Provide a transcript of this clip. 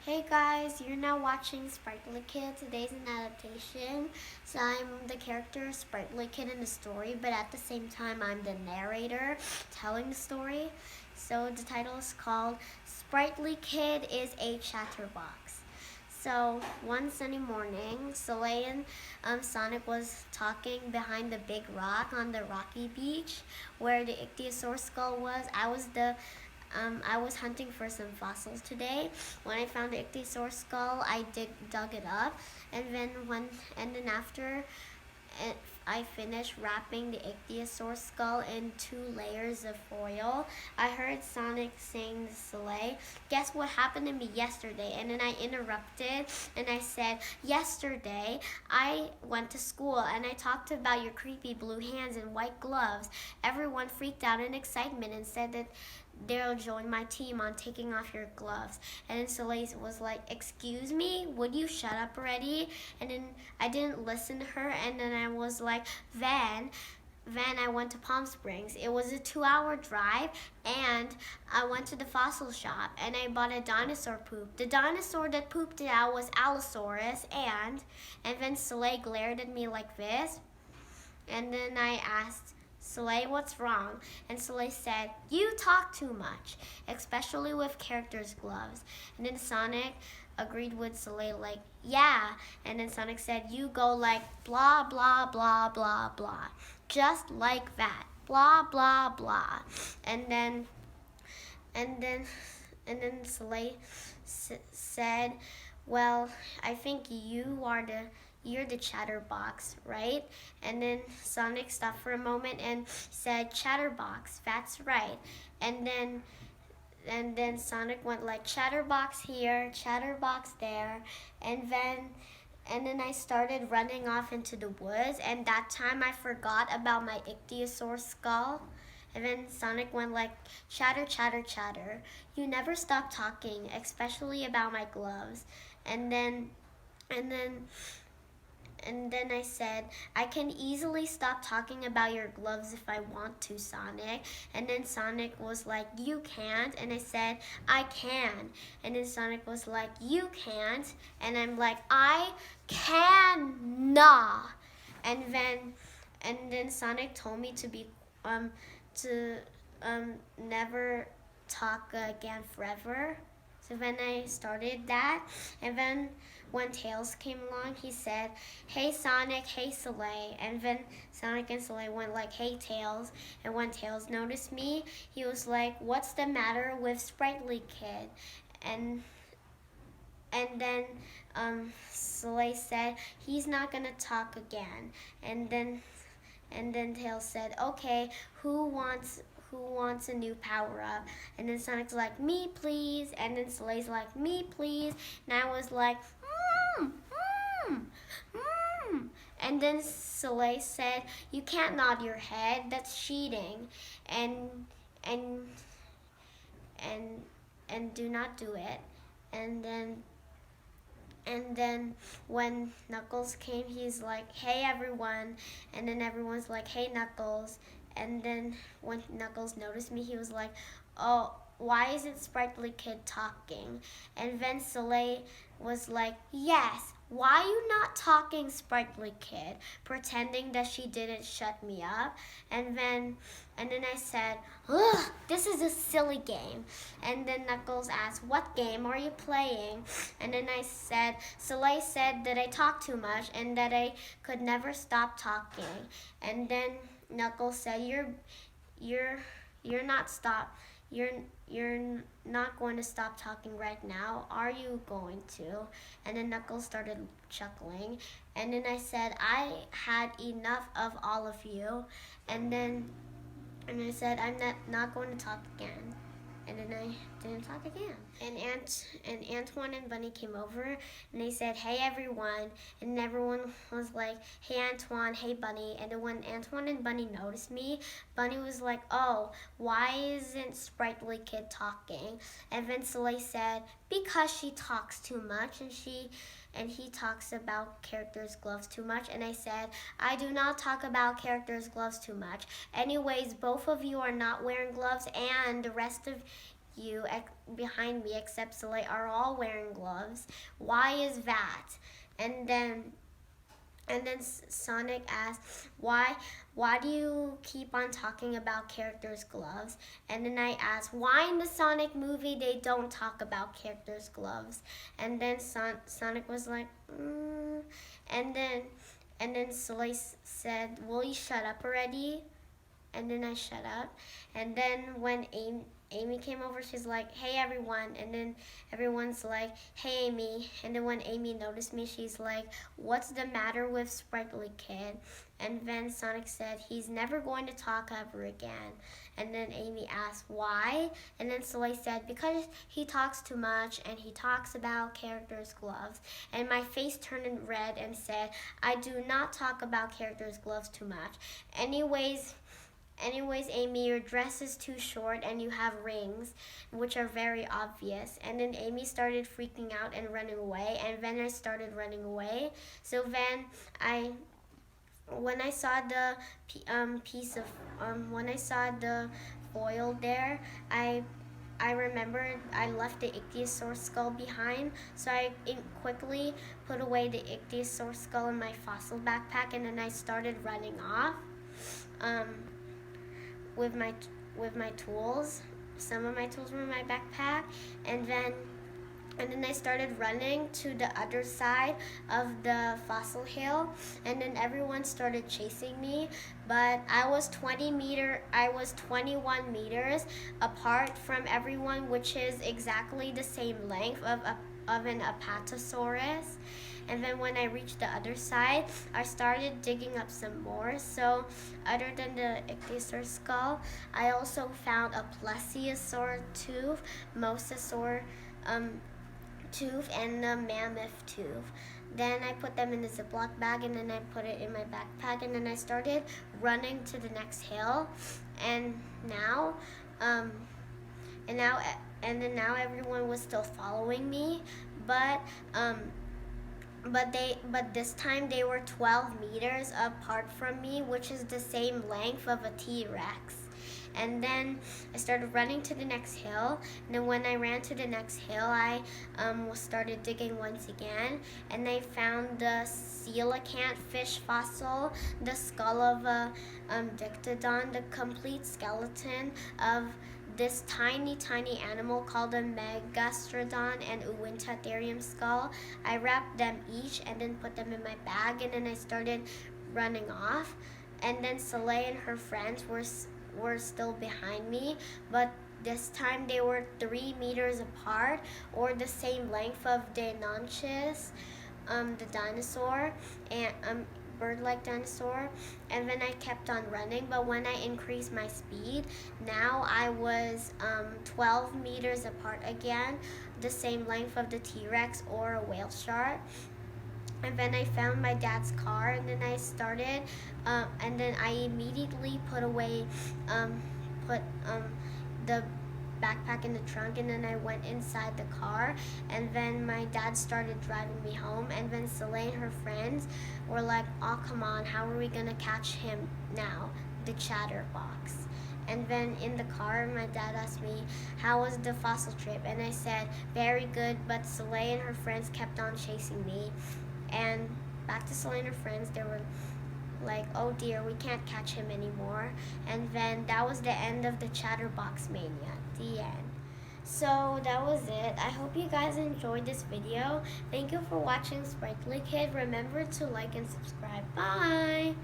Hey guys, you're now watching Sprightly Kid. Today's an adaptation. So I'm the character Sprightly Kid in the story, but at the same time I'm the narrator telling the story. So the title is called Sprightly Kid is a Chatterbox. So one sunny morning, Soleil and Sonic was talking behind the big rock on the rocky beach where the ichthyosaur skull was. I was hunting for some fossils today. When I found the ichthyosaur skull, I dug it up, and then after I finished wrapping the ichthyosaur skull in 2 layers of foil, I heard Sonic saying to Soleil, "Guess what happened to me yesterday?" And then I interrupted and I said, "Yesterday, I went to school and I talked about your creepy blue hands and white gloves. Everyone freaked out in excitement and said that they'll join my team on taking off your gloves." And then Soleil was like, "Excuse me, would you shut up already?" And then I didn't listen to her, and then I was like, Then I went to Palm Springs. It was a 2-hour drive, and I went to the fossil shop and I bought a dinosaur poop. The dinosaur that pooped it out was Allosaurus, and then Soleil glared at me like this, and then I asked, "Soleil, what's wrong?" And Soleil said, "You talk too much, especially with characters' gloves." And then Sonic agreed with Soleil like, "Yeah." And then Sonic said, "You go like blah, blah, blah, blah, blah. Just like that. Blah, blah, blah." And then, and then, and then Soleil said, "Well, I think you're the chatterbox, right?" And then Sonic stopped for a moment and said, "Chatterbox, that's right." And then Sonic went like, "Chatterbox here, chatterbox there." And then I started running off into the woods, and that time I forgot about my ichthyosaur skull. And then Sonic went like, "Chatter, chatter, chatter. You never stop talking, especially about my gloves." And then and then and then I said, "I can easily stop talking about your gloves if I want to, Sonic." And then Sonic was like, "You can't." And I said, "I can." And then Sonic was like, "You can't." And I'm like, "I can not." And then Sonic told me to never talk again forever. So then I started that, and then when Tails came along, he said, "Hey Sonic, hey Soleil." And then Sonic and Soleil went like, "Hey Tails." And when Tails noticed me, he was like, "What's the matter with Sprightly Kid?" And then Soleil said, "He's not gonna talk again." And then Tails said, "Okay, who wants a new power up?" And then Sonic's like, "Me please." And then Soleil's like, "Me please." And I was like, "Mmm, mmm, mmm." And then Soleil said, "You can't nod your head. That's cheating. And and and and do not do it." And then when Knuckles came, he's like, "Hey everyone." And then everyone's like, "Hey Knuckles." And then when Knuckles noticed me, he was like, "Oh, why isn't Sprightly Kid talking?" And then Soleil was like, "Yes, why are you not talking, Sprightly Kid?" Pretending that she didn't shut me up. And then I said, "Ugh, this is a silly game." And then Knuckles asked, "What game are you playing?" And then I said, "Soleil said that I talk too much and that I could never stop talking." And then Knuckles said, You're not stop. You're not going to stop talking right now, are you going to?" And then Knuckles started chuckling. And then I said, "I had enough of all of you." And I said, "I'm not going to talk again." And then I didn't talk again. And Antoine and Bunny came over and they said, "Hey everyone." And everyone was like, "Hey Antoine, hey Bunny." And then when Antoine and Bunny noticed me, Bunny was like, "Oh, why isn't Sprightly Kid talking?" And then Soleil said, "Because she talks too much and he talks about characters' gloves too much." And I said, "I do not talk about characters' gloves too much. Anyways, both of you are not wearing gloves, and the rest of behind me except Soleil are all wearing gloves. Why is that? And then Sonic asks, why do you keep on talking about characters' gloves? And then I asked, why in the Sonic movie they don't talk about characters' gloves? And then Sonic was like, and then Soleil said, will you shut up already? And then I shut up. And then when Amy came over, she's like, hey everyone. And then everyone's like, hey Amy. And then when Amy noticed me, she's like, what's the matter with Sprightly Kid? And then Sonic said, he's never going to talk ever again. And then Amy asked, why? And then Soleil said, because he talks too much and he talks about characters' gloves. And my face turned red and said, I do not talk about characters' gloves too much. Anyways, Amy, your dress is too short and you have rings, which are very obvious. And then Amy started freaking out and running away, and then I started running away. So then when I saw the when I saw the foil there, I remembered I left the ichthyosaur skull behind, so I quickly put away the ichthyosaur skull in my fossil backpack, and then I started running off. With my tools. Some of my tools were in my backpack, and then I started running to the other side of the fossil hill, and then everyone started chasing me, but I was 21 meters apart from everyone, which is exactly the same length of an apatosaurus. And then when I reached the other side, I started digging up some more. So other than the ichthyosaur skull, I also found a plesiosaur tooth, mosasaur tooth, and a mammoth tooth. Then I put them in the Ziploc bag, and then I put it in my backpack, and then I started running to the next hill. And now everyone was still following me, but this time they were 12 meters apart from me, which is the same length of a T-Rex. And then I started running to the next hill. And then when I ran to the next hill, I started digging once again. And I found the coelacanth fish fossil, the skull of a dictodon, the complete skeleton of this tiny animal called a megastrodon, and uintatherium skull. I wrapped them each and then put them in my bag, and then I started running off. And then Soleil and her friends were still behind me, but this time they were 3 meters apart, or the same length of Deinonychus, the dinosaur, and bird-like dinosaur. And then I kept on running, but when I increased my speed, now I was 12 meters apart again, the same length of the T-Rex or a whale shark. And then I found my dad's car, and then I started, and then I immediately put away, the backpack in the trunk, and then I went inside the car, and then my dad started driving me home, and then Soleil and her friends were like, oh come on, how are we gonna catch him now, the chatterbox? And then in the car, my dad asked me, how was the fossil trip? And I said, very good, but Soleil and her friends kept on chasing me. And back to Soleil and her friends, they were like, oh dear, we can't catch him anymore. And then that was the end of the Chatterbox Mania, the end. So that was it. I hope you guys enjoyed this video. Thank you for watching Sprightly Kid. Remember to like and subscribe. Bye!